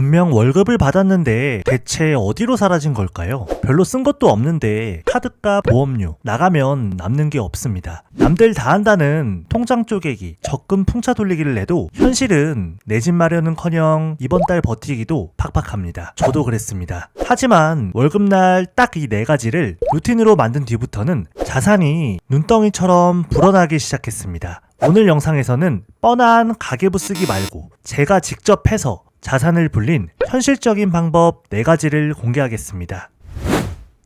분명 월급을 받았는데 대체 어디로 사라진 걸까요? 별로 쓴 것도 없는데 카드값, 보험료 나가면 남는 게 없습니다. 남들 다 한다는 통장 쪼개기, 적금 풍차 돌리기를 해도 현실은 내 집 마련은커녕 이번 달 버티기도 팍팍합니다. 저도 그랬습니다. 하지만 월급날 딱 이 4가지를 루틴으로 만든 뒤부터는 자산이 눈덩이처럼 불어나기 시작했습니다. 오늘 영상에서는 뻔한 가계부 쓰기 말고 제가 직접 해서 자산을 불린 현실적인 방법 4가지를 공개하겠습니다.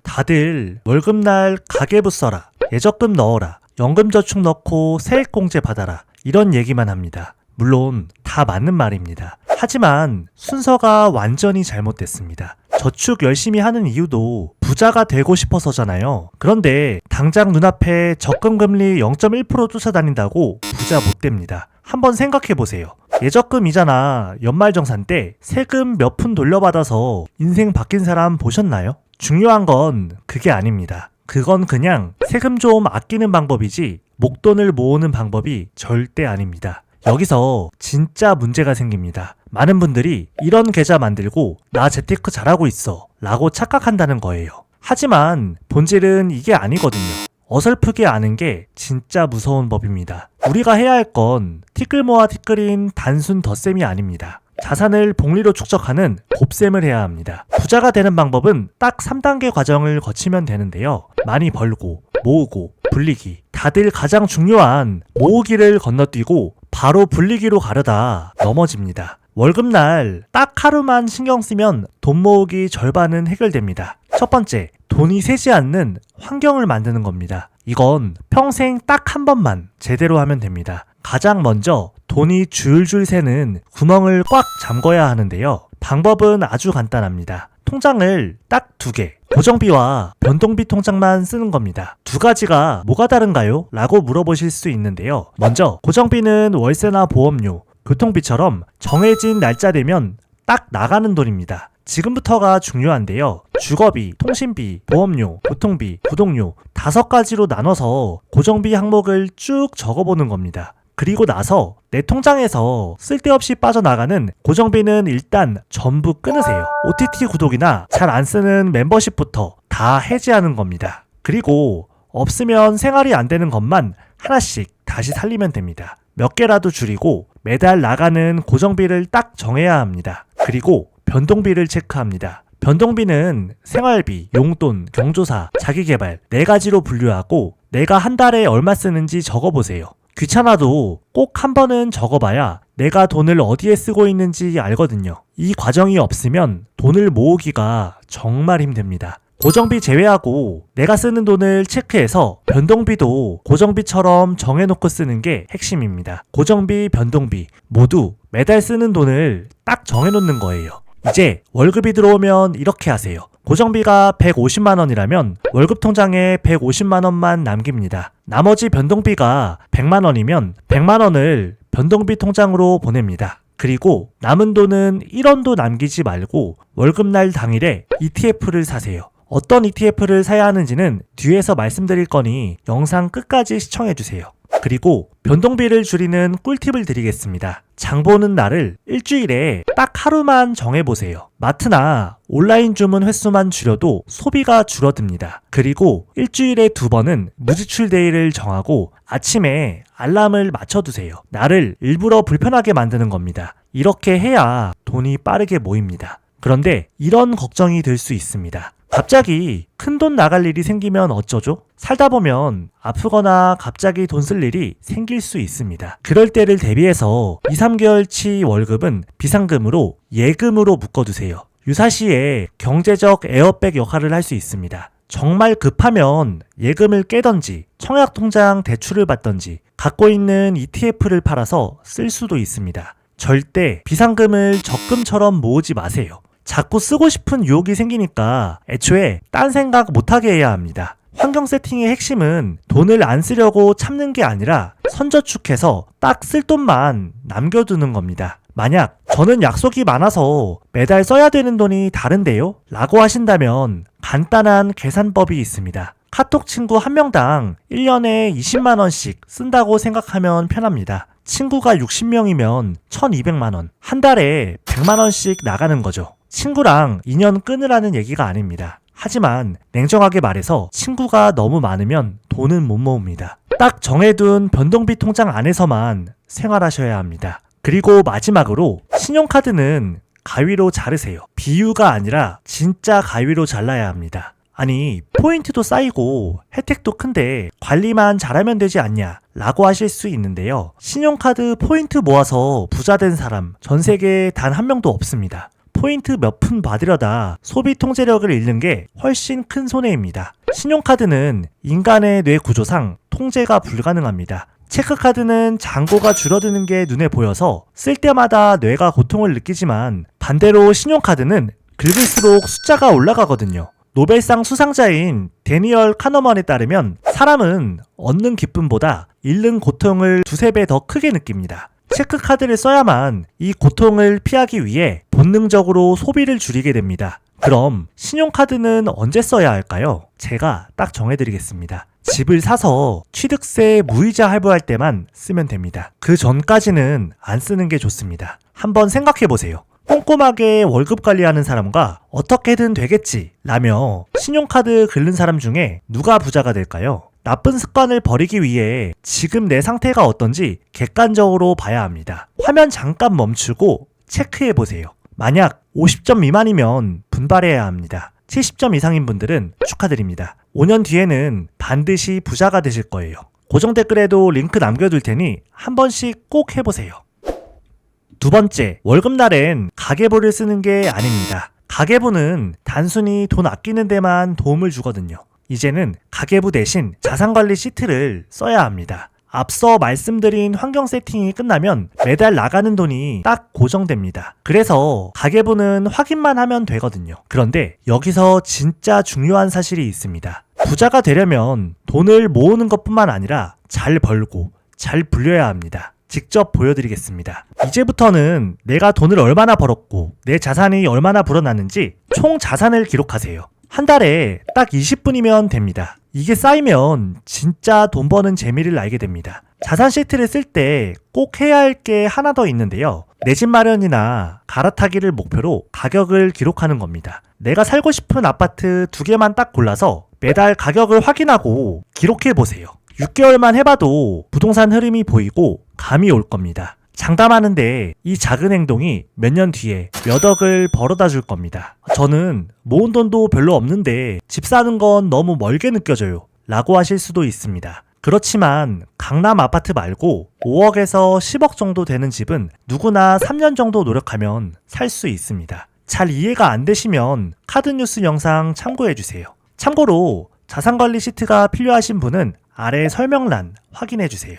다들 월급날 가계부 써라, 예적금 넣어라, 연금저축 넣고 세액공제 받아라 이런 얘기만 합니다. 물론 다 맞는 말입니다. 하지만 순서가 완전히 잘못됐습니다. 저축 열심히 하는 이유도 부자가 되고 싶어서잖아요. 그런데 당장 눈앞에 적금금리 0.1% 쫓아다닌다고 부자 못 됩니다. 한번 생각해보세요. 예적금이잖아. 연말정산 때 세금 몇 푼 돌려받아서 인생 바뀐 사람 보셨나요? 중요한 건 그게 아닙니다. 그건 그냥 세금 좀 아끼는 방법이지 목돈을 모으는 방법이 절대 아닙니다. 여기서 진짜 문제가 생깁니다. 많은 분들이 이런 계좌 만들고 나 재테크 잘하고 있어 라고 착각한다는 거예요. 하지만 본질은 이게 아니거든요. 어설프게 아는 게 진짜 무서운 법입니다. 우리가 해야 할 건 티끌 모아 티끌인 단순 덧셈이 아닙니다. 자산을 복리로 축적하는 곱셈을 해야 합니다. 부자가 되는 방법은 딱 3단계 과정을 거치면 되는데요. 많이 벌고, 모으고, 불리기. 다들 가장 중요한 모으기를 건너뛰고 바로 불리기로 가려다 넘어집니다. 월급날 딱 하루만 신경 쓰면 돈 모으기 절반은 해결됩니다. 첫 번째, 돈이 새지 않는 환경을 만드는 겁니다. 이건 평생 딱 한 번만 제대로 하면 됩니다. 가장 먼저 돈이 줄줄 새는 구멍을 꽉 잠궈야 하는데요. 방법은 아주 간단합니다. 통장을 딱 2개, 고정비와 변동비 통장만 쓰는 겁니다. 2가지가 뭐가 다른가요? 라고 물어보실 수 있는데요. 먼저 고정비는 월세나 보험료, 교통비처럼 정해진 날짜 되면 딱 나가는 돈입니다. 지금부터가 중요한데요. 주거비, 통신비, 보험료, 교통비, 구독료 5가지로 나눠서 고정비 항목을 쭉 적어보는 겁니다. 그리고 나서 내 통장에서 쓸데없이 빠져나가는 고정비는 일단 전부 끊으세요. OTT 구독이나 잘 안 쓰는 멤버십부터 다 해지하는 겁니다. 그리고 없으면 생활이 안 되는 것만 하나씩 다시 살리면 됩니다. 몇 개라도 줄이고 매달 나가는 고정비를 딱 정해야 합니다. 그리고 변동비를 체크합니다. 변동비는 생활비, 용돈, 경조사, 자기개발 4가지로 분류하고 내가 한 달에 얼마 쓰는지 적어보세요. 귀찮아도 꼭 한 번은 적어봐야 내가 돈을 어디에 쓰고 있는지 알거든요. 이 과정이 없으면 돈을 모으기가 정말 힘듭니다. 고정비 제외하고 내가 쓰는 돈을 체크해서 변동비도 고정비처럼 정해놓고 쓰는 게 핵심입니다. 고정비, 변동비 모두 매달 쓰는 돈을 딱 정해놓는 거예요. 이제 월급이 들어오면 이렇게 하세요. 고정비가 150만 원이라면 월급 통장에 150만 원만 남깁니다. 나머지 변동비가 100만 원이면 100만 원을 변동비 통장으로 보냅니다. 그리고 남은 돈은 1원도 남기지 말고 월급날 당일에 ETF를 사세요. 어떤 ETF를 사야 하는지는 뒤에서 말씀드릴 거니 영상 끝까지 시청해주세요. 그리고 변동비를 줄이는 꿀팁을 드리겠습니다. 장 보는 날을 일주일에 딱 하루만 정해보세요. 마트나 온라인 주문 횟수만 줄여도 소비가 줄어듭니다. 그리고 일주일에 2번은 무지출 데이를 정하고 아침에 알람을 맞춰두세요. 나를 일부러 불편하게 만드는 겁니다. 이렇게 해야 돈이 빠르게 모입니다. 그런데 이런 걱정이 들 수 있습니다. 갑자기 큰돈 나갈 일이 생기면 어쩌죠? 살다 보면 아프거나 갑자기 돈 쓸 일이 생길 수 있습니다. 그럴 때를 대비해서 2-3개월치 월급은 비상금으로 예금으로 묶어두세요. 유사시에 경제적 에어백 역할을 할 수 있습니다. 정말 급하면 예금을 깨던지 청약통장 대출을 받던지 갖고 있는 ETF를 팔아서 쓸 수도 있습니다. 절대 비상금을 적금처럼 모으지 마세요. 자꾸 쓰고 싶은 유혹이 생기니까 애초에 딴 생각 못하게 해야 합니다. 환경 세팅의 핵심은 돈을 안 쓰려고 참는 게 아니라 선저축해서 딱 쓸 돈만 남겨두는 겁니다. 만약 저는 약속이 많아서 매달 써야 되는 돈이 다른데요? 라고 하신다면 간단한 계산법이 있습니다. 카톡 친구 한 명당 1년에 20만 원씩 쓴다고 생각하면 편합니다. 친구가 60명이면 1200만원, 한 달에 100만원씩 나가는 거죠. 친구랑 인연 끊으라는 얘기가 아닙니다. 하지만 냉정하게 말해서 친구가 너무 많으면 돈은 못 모읍니다. 딱 정해둔 변동비 통장 안에서만 생활하셔야 합니다. 그리고 마지막으로 신용카드는 가위로 자르세요. 비유가 아니라 진짜 가위로 잘라야 합니다. 아니, 포인트도 쌓이고 혜택도 큰데 관리만 잘하면 되지 않냐 라고 하실 수 있는데요. 신용카드 포인트 모아서 부자 된 사람 전 세계에 단 한 명도 없습니다. 포인트 몇 푼 받으려다 소비 통제력을 잃는 게 훨씬 큰 손해입니다. 신용카드는 인간의 뇌 구조상 통제가 불가능합니다. 체크카드는 잔고가 줄어드는 게 눈에 보여서 쓸 때마다 뇌가 고통을 느끼지만 반대로 신용카드는 긁을수록 숫자가 올라가거든요. 노벨상 수상자인 데니얼 카너먼에 따르면 사람은 얻는 기쁨보다 잃는 고통을 두세 배 더 크게 느낍니다. 체크카드를 써야만 이 고통을 피하기 위해 본능적으로 소비를 줄이게 됩니다. 그럼 신용카드는 언제 써야 할까요? 제가 딱 정해드리겠습니다. 집을 사서 취득세 무이자 할부할 때만 쓰면 됩니다. 그 전까지는 안 쓰는 게 좋습니다. 한번 생각해보세요. 꼼꼼하게 월급 관리하는 사람과 어떻게든 되겠지 라며 신용카드 긁는 사람 중에 누가 부자가 될까요? 나쁜 습관을 버리기 위해 지금 내 상태가 어떤지 객관적으로 봐야 합니다. 화면 잠깐 멈추고 체크해보세요. 만약 50점 미만이면 분발해야 합니다. 70점 이상인 분들은 축하드립니다. 5년 뒤에는 반드시 부자가 되실 거예요. 고정 댓글에도 링크 남겨둘 테니 한 번씩 꼭 해보세요. 두 번째, 월급날엔 가계부를 쓰는 게 아닙니다. 가계부는 단순히 돈 아끼는 데만 도움을 주거든요. 이제는 가계부 대신 자산관리 시트를 써야 합니다. 앞서 말씀드린 환경 세팅이 끝나면 매달 나가는 돈이 딱 고정됩니다. 그래서 가계부는 확인만 하면 되거든요. 그런데 여기서 진짜 중요한 사실이 있습니다. 부자가 되려면 돈을 모으는 것뿐만 아니라 잘 벌고 잘 불려야 합니다. 직접 보여드리겠습니다. 이제부터는 내가 돈을 얼마나 벌었고 내 자산이 얼마나 불어났는지 총 자산을 기록하세요. 한 달에 딱 20분이면 됩니다. 이게 쌓이면 진짜 돈 버는 재미를 알게 됩니다. 자산 시트를 쓸 때 꼭 해야 할 게 하나 더 있는데요. 내 집 마련이나 갈아타기를 목표로 가격을 기록하는 겁니다. 내가 살고 싶은 아파트 2개만 딱 골라서 매달 가격을 확인하고 기록해 보세요. 6개월만 해봐도 부동산 흐름이 보이고 감이 올 겁니다. 장담하는데 이 작은 행동이 몇 년 뒤에 몇 억을 벌어다 줄 겁니다. 저는 모은 돈도 별로 없는데 집 사는 건 너무 멀게 느껴져요 라고 하실 수도 있습니다. 그렇지만 강남 아파트 말고 5억에서 10억 정도 되는 집은 누구나 3년 정도 노력하면 살 수 있습니다. 잘 이해가 안 되시면 카드뉴스 영상 참고해주세요. 참고로 자산관리 시트가 필요하신 분은 아래 설명란 확인해주세요.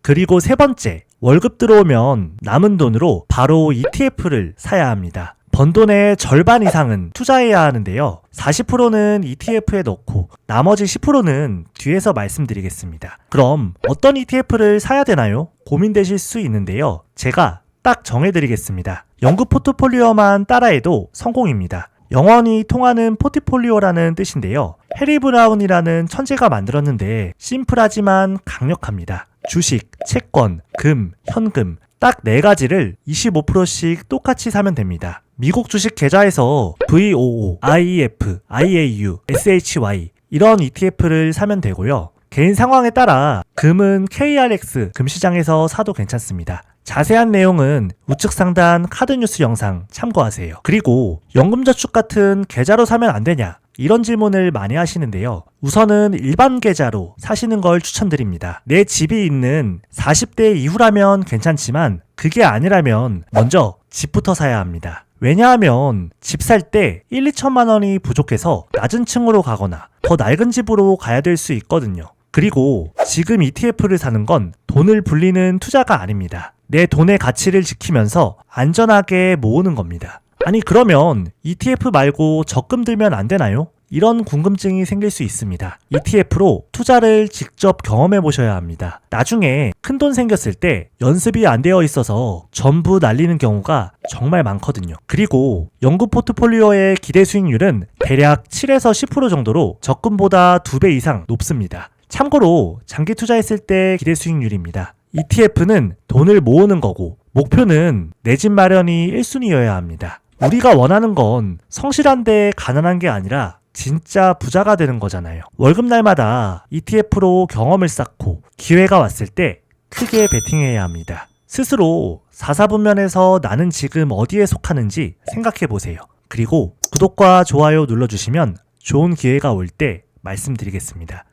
그리고 세 번째, 월급 들어오면 남은 돈으로 바로 ETF를 사야 합니다. 번 돈의 절반 이상은 투자해야 하는데요. 40%는 ETF에 넣고 나머지 10%는 뒤에서 말씀드리겠습니다. 그럼 어떤 ETF를 사야 되나요? 고민되실 수 있는데요. 제가 딱 정해드리겠습니다. 연구 포트폴리오만 따라해도 성공입니다. 영원히 통하는 포트폴리오라는 뜻인데요. 해리 브라운이라는 천재가 만들었는데 심플하지만 강력합니다. 주식, 채권, 금, 현금 딱 4가지를 25%씩 똑같이 사면 됩니다. 미국 주식 계좌에서 VOO, IEF, IAU, SHY 이런 ETF를 사면 되고요. 개인 상황에 따라 금은 KRX 금시장에서 사도 괜찮습니다. 자세한 내용은 우측 상단 카드뉴스 영상 참고하세요. 그리고 연금저축 같은 계좌로 사면 안 되냐? 이런 질문을 많이 하시는데요. 우선은 일반 계좌로 사시는 걸 추천드립니다. 내 집이 있는 40대 이후라면 괜찮지만 그게 아니라면 먼저 집부터 사야 합니다. 왜냐하면 집 살 때 1, 2천만 원이 부족해서 낮은 층으로 가거나 더 낡은 집으로 가야 될 수 있거든요. 그리고 지금 ETF를 사는 건 돈을 불리는 투자가 아닙니다. 내 돈의 가치를 지키면서 안전하게 모으는 겁니다. 아니 그러면 ETF 말고 적금 들면 안 되나요? 이런 궁금증이 생길 수 있습니다. ETF로 투자를 직접 경험해 보셔야 합니다. 나중에 큰돈 생겼을 때 연습이 안 되어 있어서 전부 날리는 경우가 정말 많거든요. 그리고 연구 포트폴리오의 기대 수익률은 대략 7에서 10% 정도로 적금보다 2배 이상 높습니다. 참고로 장기 투자했을 때 기대 수익률입니다. ETF는 돈을 모으는 거고 목표는 내 집 마련이 1순위여야 합니다. 우리가 원하는 건 성실한데 가난한 게 아니라 진짜 부자가 되는 거잖아요. 월급날마다 ETF로 경험을 쌓고 기회가 왔을 때 크게 베팅해야 합니다. 스스로 사사분면해서 나는 지금 어디에 속하는지 생각해 보세요. 그리고 구독과 좋아요 눌러주시면 좋은 기회가 올 때 말씀드리겠습니다.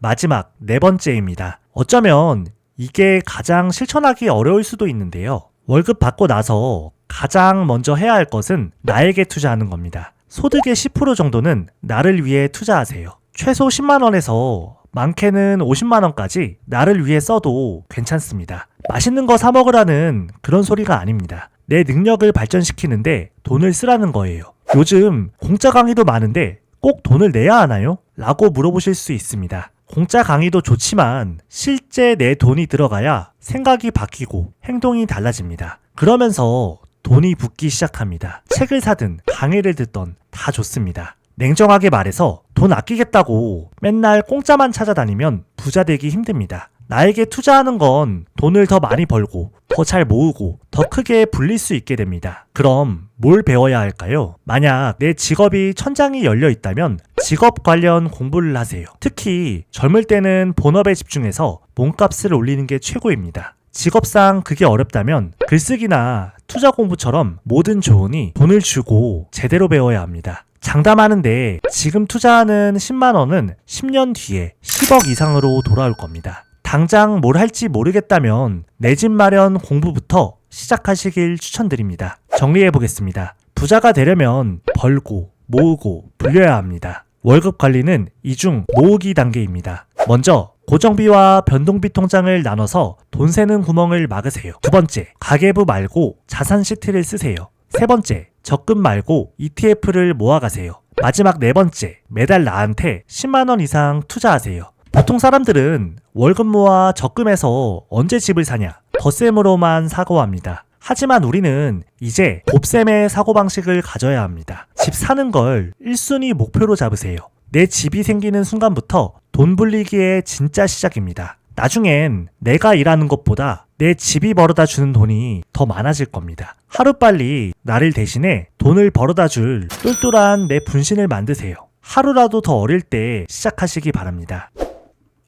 마지막 4번째입니다. 어쩌면 이게 가장 실천하기 어려울 수도 있는데요. 월급 받고 나서 가장 먼저 해야 할 것은 나에게 투자하는 겁니다. 소득의 10% 정도는 나를 위해 투자하세요. 최소 10만원에서 많게는 50만원까지 나를 위해 써도 괜찮습니다. 맛있는 거 사 먹으라는 그런 소리가 아닙니다. 내 능력을 발전시키는데 돈을 쓰라는 거예요. 요즘 공짜 강의도 많은데 꼭 돈을 내야 하나요? 라고 물어보실 수 있습니다. 공짜 강의도 좋지만 실제 내 돈이 들어가야 생각이 바뀌고 행동이 달라집니다. 그러면서 돈이 붙기 시작합니다. 책을 사든 강의를 듣던 다 좋습니다. 냉정하게 말해서 돈 아끼겠다고 맨날 공짜만 찾아다니면 부자 되기 힘듭니다. 나에게 투자하는 건 돈을 더 많이 벌고 더 잘 모으고 더 크게 불릴 수 있게 됩니다. 그럼 뭘 배워야 할까요? 만약 내 직업이 천장이 열려 있다면 직업 관련 공부를 하세요. 특히 젊을 때는 본업에 집중해서 몸값을 올리는 게 최고입니다. 직업상 그게 어렵다면 글쓰기나 투자 공부처럼 뭐든 좋으니 돈을 주고 제대로 배워야 합니다. 장담하는데 지금 투자하는 10만원은 10년 뒤에 10억 이상으로 돌아올 겁니다. 당장 뭘 할지 모르겠다면 내 집 마련 공부부터 시작하시길 추천드립니다. 정리해보겠습니다. 부자가 되려면 벌고, 모으고, 불려야 합니다. 월급 관리는 이중 모으기 단계입니다. 먼저 고정비와 변동비 통장을 나눠서 돈 새는 구멍을 막으세요. 두 번째, 가계부 말고 자산 시트를 쓰세요. 세 번째, 적금 말고 ETF를 모아가세요. 마지막 4번째, 매달 나한테 10만원 이상 투자하세요. 보통 사람들은 월급 모아 적금해서 언제 집을 사냐, 덧셈으로만 사고합니다. 하지만 우리는 이제 곱셈의 사고방식을 가져야 합니다. 집 사는 걸 1순위 목표로 잡으세요. 내 집이 생기는 순간부터 돈 불리기의 진짜 시작입니다. 나중엔 내가 일하는 것보다 내 집이 벌어다 주는 돈이 더 많아질 겁니다. 하루빨리 나를 대신해 돈을 벌어다 줄 똘똘한 내 분신을 만드세요. 하루라도 더 어릴 때 시작하시기 바랍니다.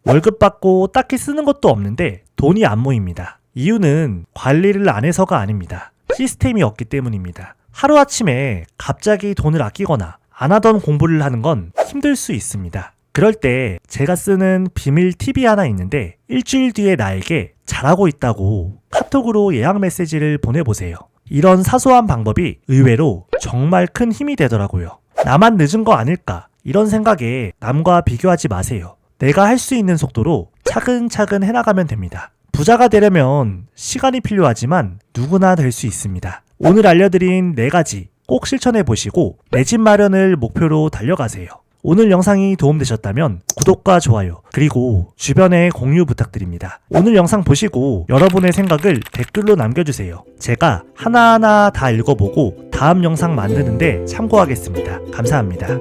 월급 받고 딱히 쓰는 것도 없는데 돈이 안 모입니다. 이유는 관리를 안 해서가 아닙니다. 시스템이 없기 때문입니다. 하루아침에 갑자기 돈을 아끼거나 안 하던 공부를 하는 건 힘들 수 있습니다. 그럴 때 제가 쓰는 비밀 팁이 하나 있는데 일주일 뒤에 나에게 잘하고 있다고 카톡으로 예약 메시지를 보내보세요. 이런 사소한 방법이 의외로 정말 큰 힘이 되더라고요. 나만 늦은 거 아닐까 이런 생각에 남과 비교하지 마세요. 내가 할 수 있는 속도로 차근차근 해나가면 됩니다. 부자가 되려면 시간이 필요하지만 누구나 될 수 있습니다. 오늘 알려드린 4가지 꼭 실천해보시고 내 집 마련을 목표로 달려가세요. 오늘 영상이 도움되셨다면 구독과 좋아요 그리고 주변에 공유 부탁드립니다. 오늘 영상 보시고 여러분의 생각을 댓글로 남겨주세요. 제가 하나하나 다 읽어보고 다음 영상 만드는데 참고하겠습니다. 감사합니다.